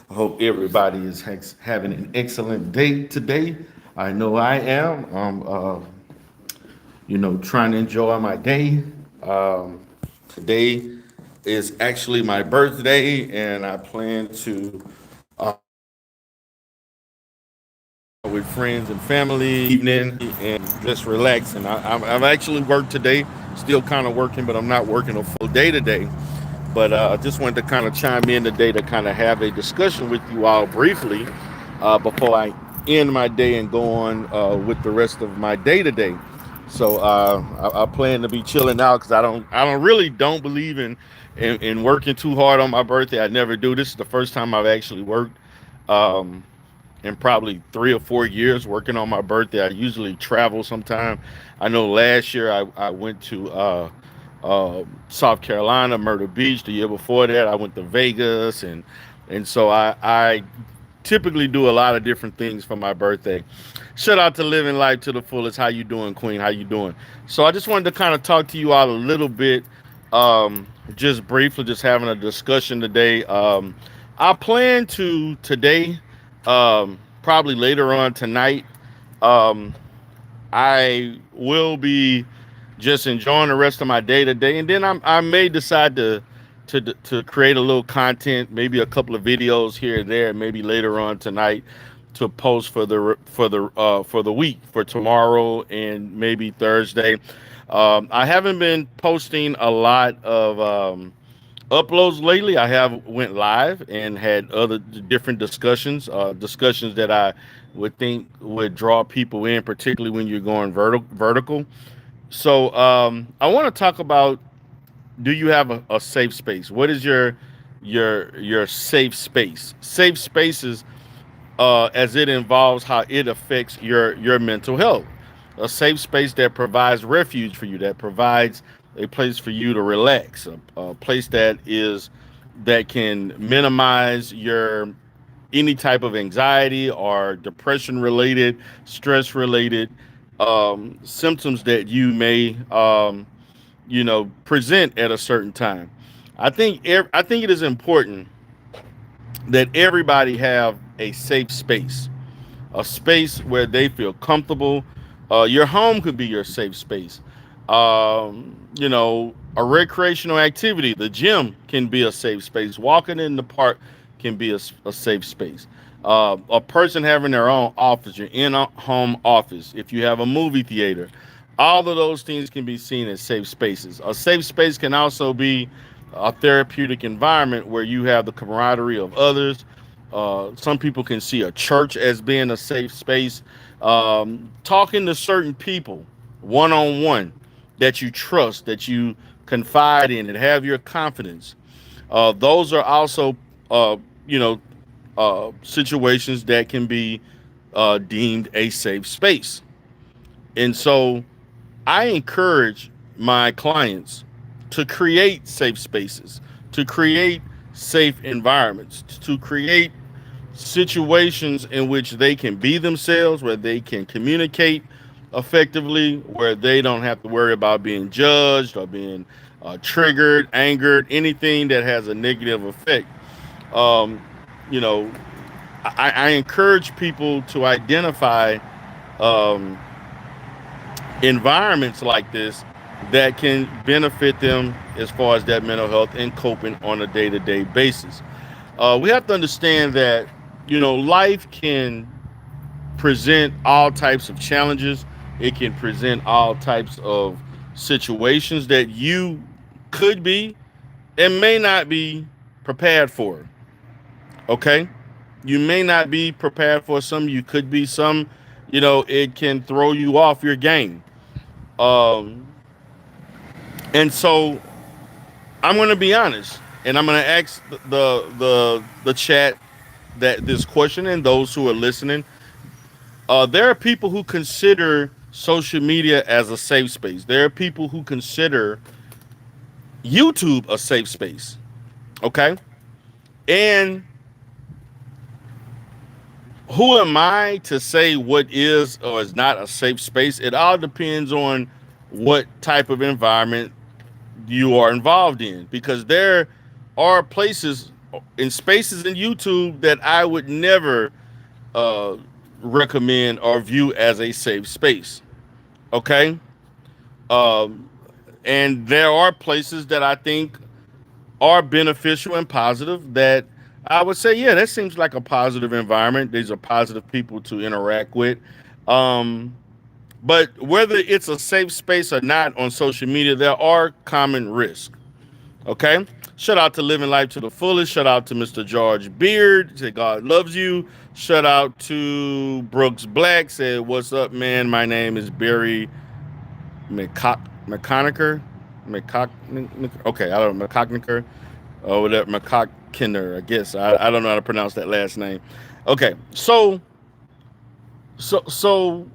I hope everybody is having an excellent day today. I know I am. Trying to enjoy my day. Today is actually my birthday, and I plan to with friends and family evening and just relax. And I've actually worked today, still kind of working, but I'm not working a full day today. But I just wanted to kind of chime in today to kind of have a discussion with you all briefly before I end my day and go on with the rest of my day today. So I plan to be chilling out because I don't believe in working too hard on my birthday. I never do. This is the first time I've actually worked. Um, in probably 3 or 4 years working on my birthday. I usually travel sometime. I know last year I went to South Carolina, Myrtle Beach. The year before that, I went to Vegas, and so I typically do a lot of different things for my birthday. Shout out to living life to the fullest. How you doing, Queen? How you doing? So I just wanted to kind of talk to you all a little bit, just briefly, just having a discussion today. I plan to today, probably later on tonight. Um, I will be just enjoying the rest of my day today, and then I may decide to create a little content, maybe a couple of videos here and there, maybe later on tonight to post for the week for tomorrow and maybe Thursday. I haven't been posting a lot of uploads lately. I have went live and had other different discussions that I would think would draw people in, particularly when you're going vertical. So I want to talk about: do you have a safe space? What is your safe space? Safe spaces, as it involves how it affects your mental health. A safe space that provides refuge for you, that provides a place for you to relax, a place that can minimize your any type of anxiety or depression related, stress related symptoms that you may present at a certain time. I think it is important that everybody have a safe space, a space where they feel comfortable. Your home could be your safe space. A recreational activity, the gym can be a safe space. Walking in the park can be a safe space. A person having their own office, your in home office, if you have a movie theater, all of those things can be seen as safe spaces. A safe space can also be a therapeutic environment where you have the camaraderie of others. Some people can see a church as being a safe space. Talking to certain people one on one that you trust, that you confide in, and have your confidence. Those are also, uh, you know, situations that can be deemed a safe space. And so I encourage my clients to create safe spaces, to create safe environments, to create situations in which they can be themselves, where they can communicate effectively, where they don't have to worry about being judged or being triggered, angered, anything that has a negative effect. Um, you know, I encourage people to identify um, environments like this that can benefit them as far as that mental health and coping on a day-to-day basis. We have to understand that life can present all types of challenges. It can present all types of situations that you could be and may not be prepared for. Okay, you may not be prepared for some. You could be some. It can throw you off your game. Um, and so I'm going to be honest, and I'm going to ask the chat that this question and those who are listening. There are people who consider social media as a safe space. There are people who consider YouTube a safe space. Okay, and who am I to say what is or is not a safe space? It all depends on what type of environment you are involved in, because there are places. in spaces in YouTube that I would never uh, recommend or view as a safe space. Okay, um, and there are places that I think are beneficial and positive that I would say, yeah, that seems like a positive environment. These are positive people to interact with. Um, but whether it's a safe space or not on social media, there are common risks. Okay. Shout out to Living Life to the Fullest. Shout out to Mr. George Beard. Say God loves you. Shout out to Brooks Black. Said, what's up, man? My name is Barry McConnicker. Okay, I don't know. McConnicker. Or whatever. McCockiner, I guess. I don't know how to pronounce that last name. Okay. So social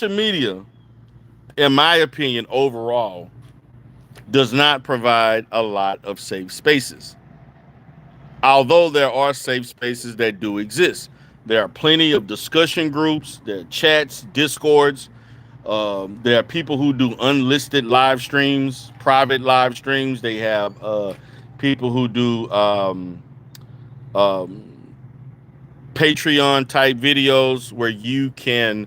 media, in my opinion, overall, does not provide a lot of safe spaces. Although there are safe spaces that do exist, there are plenty of discussion groups, there are chats, discords. There are people who do unlisted live streams, private live streams. They have people who do um, Patreon type videos where you can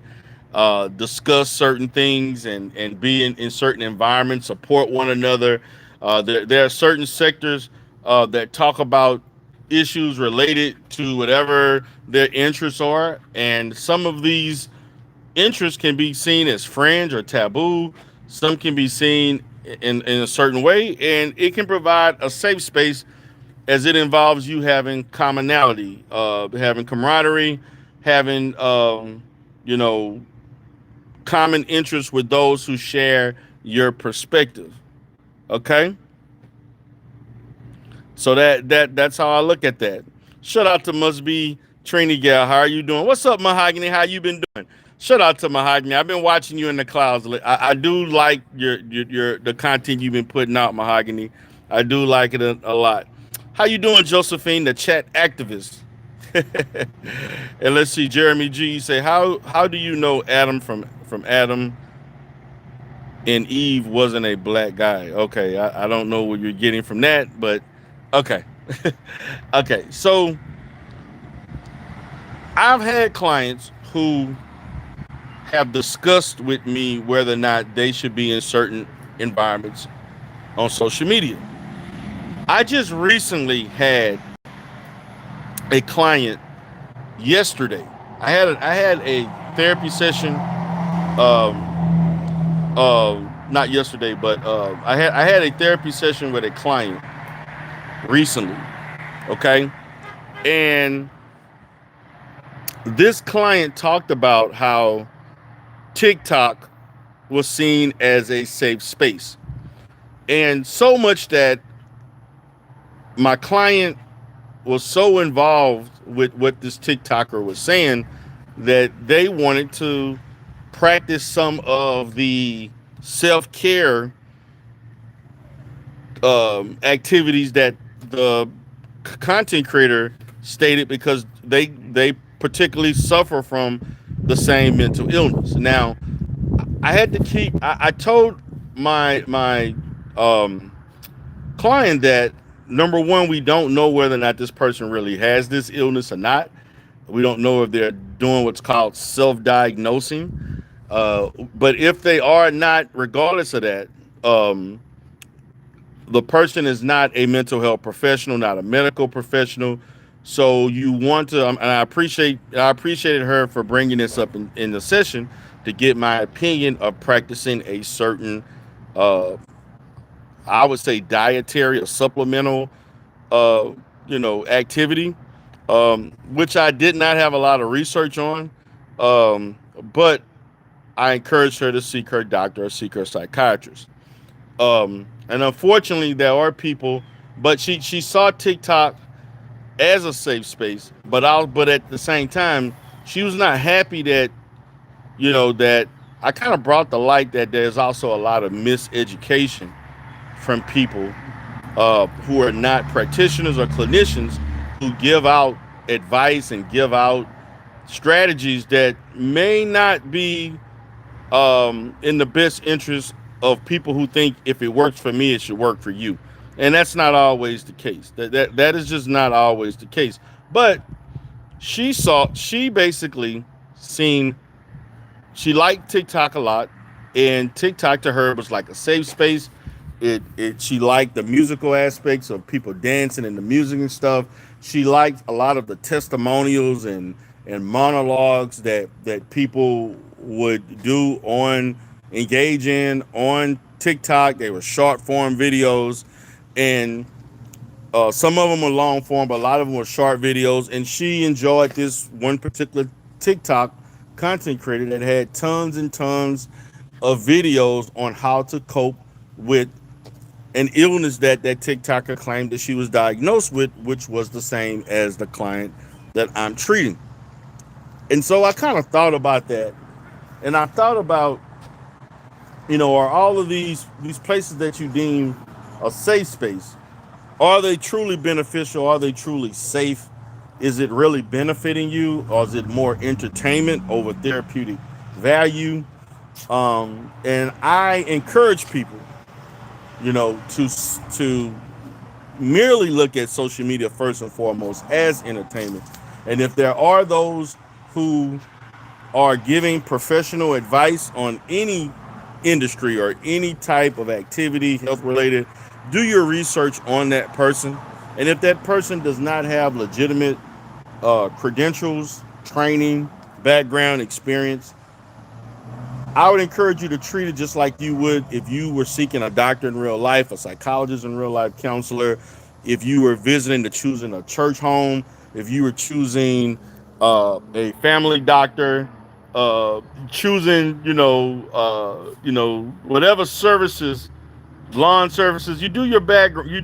discuss certain things and be in certain environments, support one another. There are certain sectors that talk about issues related to whatever their interests are. And some of these interests can be seen as fringe or taboo. Some can be seen in a certain way. And it can provide a safe space as it involves you having commonality, having camaraderie, having, you know, common interests with those who share your perspective. Okay, so that's how I look at that. Shout out to Must Be Trini Gal. How are you doing? What's up, Mahogany? How you been doing? Shout out to Mahogany. I've been watching you in the clouds. I do like your the content you've been putting out, Mahogany. I do like it a lot. How you doing, Josephine, the chat activist? And let's see, Jeremy G. You say, how do you know Adam from Adam and Eve wasn't a black guy? Okay, I don't know what you're getting from that, but okay. Okay, so I've had clients who have discussed with me whether or not they should be in certain environments on social media. I just recently had a client yesterday. I had a therapy session. Not yesterday, but I had a therapy session with a client recently. Okay, and this client talked about how TikTok was seen as a safe space, and so much that my client was so involved with what this TikToker was saying that they wanted to practice some of the self-care activities that the content creator stated because they particularly suffer from the same mental illness. Now, I had to keep. I told my client that number one, we don't know whether or not this person really has this illness or not. We don't know if they're doing what's called self-diagnosing. But if they are not, regardless of that, um, the person is not a mental health professional, not a medical professional. So you want to, and I appreciated her for bringing this up in the session to get my opinion of practicing a certain, uh, I would say, dietary or supplemental, uh, activity, which I did not have a lot of research on, but I encouraged her to seek her doctor or seek her psychiatrist. And unfortunately, there are people, but she saw TikTok as a safe space, but at the same time, she was not happy that that I kind of brought the light that there's also a lot of miseducation from people who are not practitioners or clinicians who give out advice and give out strategies that may not be in the best interest of people who think if it works for me, it should work for you. And that's not always the case. That is just not always the case. But she basically seen, she liked TikTok a lot, and TikTok to her was like a safe space. It she liked the musical aspects of people dancing and the music and stuff. She liked a lot of the testimonials and monologues that people would do on, engage in on TikTok. They were short form videos, and some of them were long form, but a lot of them were short videos. And she enjoyed this one particular TikTok content creator that had tons and tons of videos on how to cope with an illness that TikToker claimed that she was diagnosed with, which was the same as the client that I'm treating. And so I kind of thought about that, and I thought about, are all of these places that you deem a safe space, are they truly beneficial? Are they truly safe? Is it really benefiting you, or is it more entertainment over therapeutic value? And I encourage people, to merely look at social media first and foremost as entertainment. And if there are those who are giving professional advice on any industry or any type of activity, health related, do your research on that person. And if that person does not have legitimate credentials, training, background, experience, I would encourage you to treat it just like you would if you were seeking a doctor in real life, a psychologist in real life, counselor, if you were visiting to choosing a church home, if you were choosing a family doctor, choosing, whatever services, lawn services. You do your background, you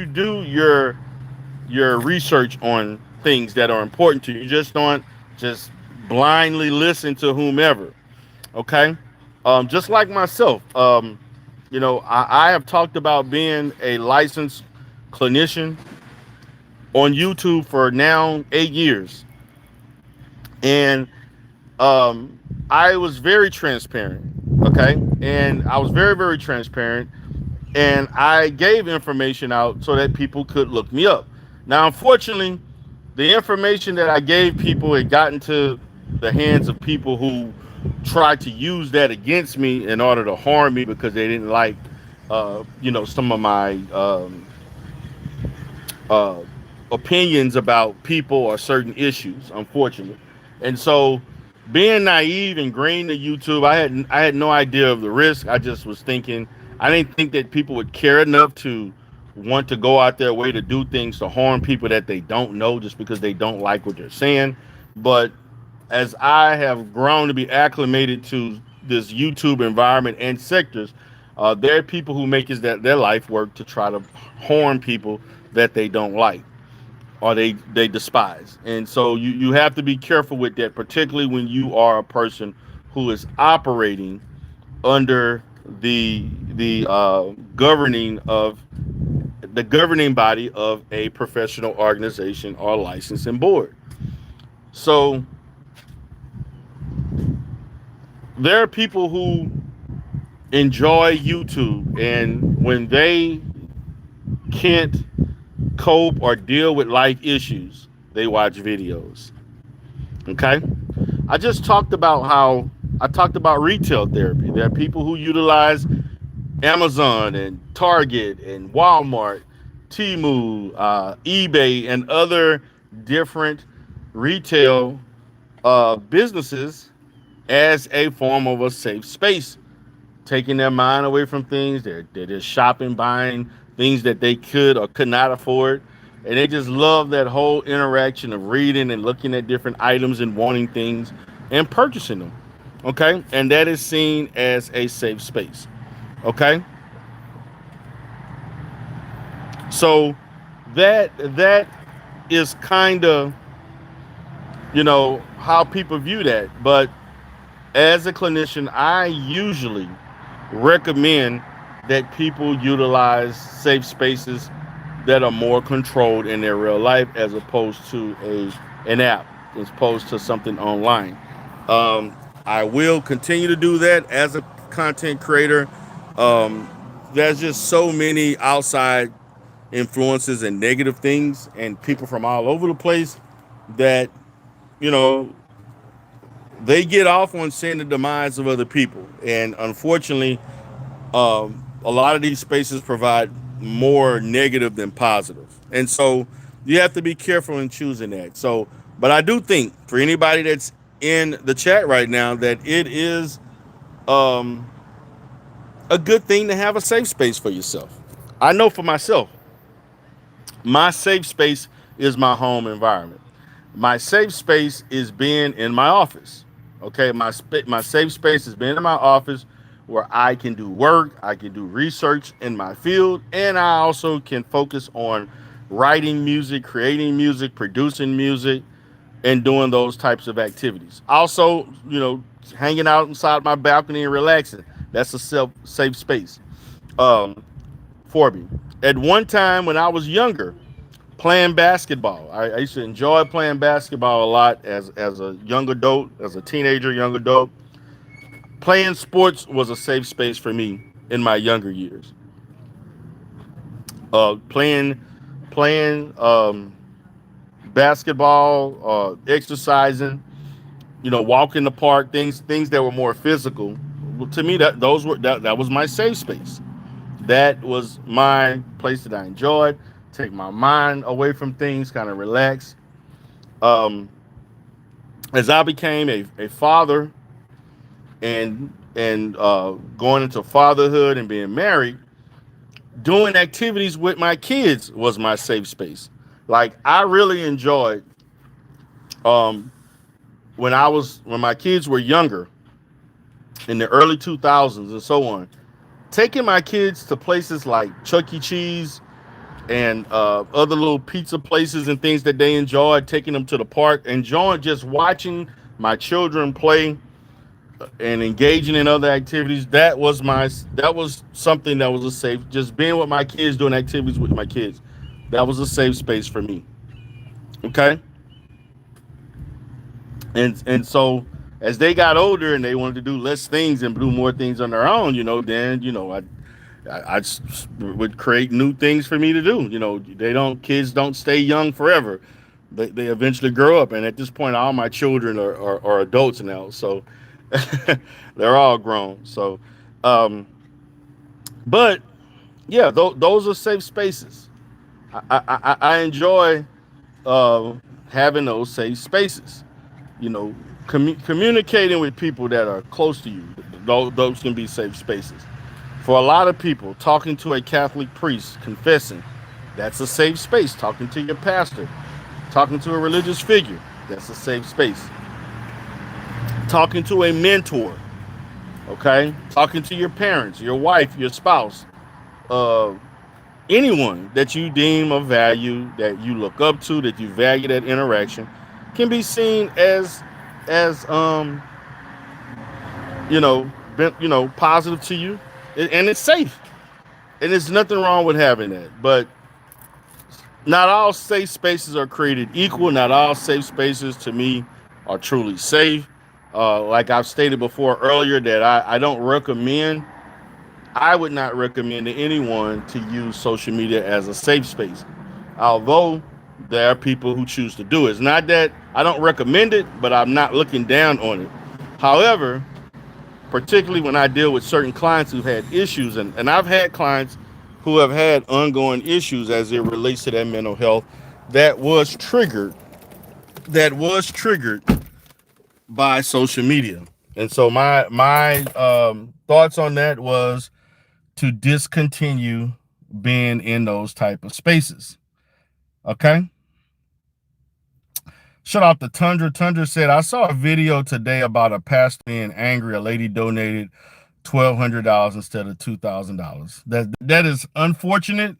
do your research on things that are important to you. You just don't just blindly listen to whomever. Okay. Just like myself, I have talked about being a licensed clinician on YouTube for now 8 years. And I was very transparent. Okay. And I was very, very transparent. And I gave information out so that people could look me up. Now, unfortunately, the information that I gave people had gotten to the hands of people who tried to use that against me in order to harm me because they didn't like, some of my uh, opinions about people or certain issues. Unfortunately, and so being naive and green to YouTube, I had no idea of the risk. I just was thinking, I didn't think that people would care enough to want to go out their way to do things to harm people that they don't know just because they don't like what they're saying. But as I have grown to be acclimated to this YouTube environment and sectors, there are people who make it that their life work to try to harm people that they don't like or they despise. And so you have to be careful with that, particularly when you are a person who is operating under the governing body of a professional organization or licensing board. So there are people who enjoy YouTube, and when they can't cope or deal with life issues, they watch videos. Okay? I talked about retail therapy. There are people who utilize Amazon and Target and Walmart, Temu, eBay, and other different retail businesses as a form of a safe space, taking their mind away from things. They're just shopping, buying things that they could or could not afford. And they just love that whole interaction of reading and looking at different items and wanting things and purchasing them. Okay. And that is seen as a safe space. Okay. So that is kind of, how people view that. But as a clinician, I usually recommend that people utilize safe spaces that are more controlled in their real life as opposed to an app, as opposed to something online. I will continue to do that as a content creator. There's just so many outside influences and negative things and people from all over the place that, you know, they get off on seeing the demise of other people. And unfortunately, a lot of these spaces provide more negative than positive. And so you have to be careful in choosing that. So, but I do think for anybody that's in the chat right now that it is um, a good thing to have a safe space for yourself. I know for myself, my safe space is my home environment. My safe space is being in my office. Okay, my safe space is being in my office where I can do work, I can do research in my field, and I also can focus on writing music, creating music, producing music, and doing those types of activities. Also, hanging out inside my balcony and relaxing. That's a safe space um, for me. At one time when I was younger, playing basketball. I used to enjoy playing basketball a lot as a young adult, as a teenager, young adult. Playing sports was a safe space for me in my younger years. Playing basketball, exercising, walk in the park, things that were more physical. Well, to me, that was my safe space. That was my place that I enjoyed. Take my mind away from things, kind of relax. Um, as I became a father and going into fatherhood and being married, doing activities with my kids was my safe space. Like I really enjoyed um, when my kids were younger in the early 2000s and so on, taking my kids to places like Chuck E. Cheese and other little pizza places and things that they enjoyed, taking them to the park, enjoying just watching my children play and engaging in other activities. That was something that was a safe, just being with my kids, doing activities with my kids. That was a safe space for me. Okay. And so as they got older and they wanted to do less things and do more things on their own, then would create new things for me to do. Kids don't stay young forever. They eventually grow up, and at this point, all my children are adults now, so they're all grown. So, um, but yeah, those are safe spaces. I enjoy uh, having those safe spaces. You know, communicating with people that are close to you. Those can be safe spaces. For a lot of people, talking to a Catholic priest, confessing, that's a safe space. Talking to your pastor, talking to a religious figure, that's a safe space. Talking to a mentor, okay? Talking to your parents, your wife, your spouse, uh, anyone that you deem of value, that you look up to, that you value that interaction, can be seen as positive to you, and it's safe, and there's nothing wrong with having that. But not all safe spaces are created equal. Not all safe spaces to me are truly safe. Like I've stated before earlier, that I don't recommend. I would not recommend to anyone to use social media as a safe space, although there are people who choose to do it. It's not that I don't recommend it, but I'm not looking down on it. However, particularly when I deal with certain clients who've had issues, and I've had clients who have had ongoing issues as it relates to their mental health that was triggered, that was triggered by social media. And so my thoughts on that was to discontinue being in those type of spaces. Okay. Shout out to Tundra. Tundra said, I saw a video today about a pastor being angry. A lady donated $1,200 instead of $2,000. That is unfortunate,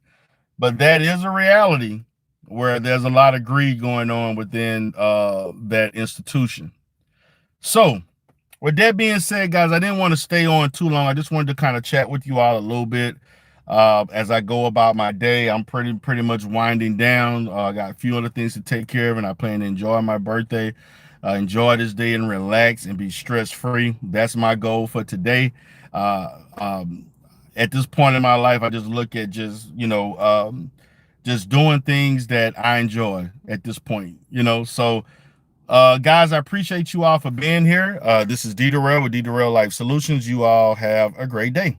but that is a reality where there's a lot of greed going on within that institution. So with that being said, guys, I didn't want to stay on too long. I just wanted to kind of chat with you all a little bit as I go about my day. I'm pretty much winding down. I got a few other things to take care of, and I plan to enjoy my birthday, enjoy this day and relax and be stress-free. That's my goal for today. At this point in my life, I just look at just, just doing things that I enjoy at this point, you know. So guys, I appreciate you all for being here. This is D Durrell with D Durrell Life Solutions. You all have a great day.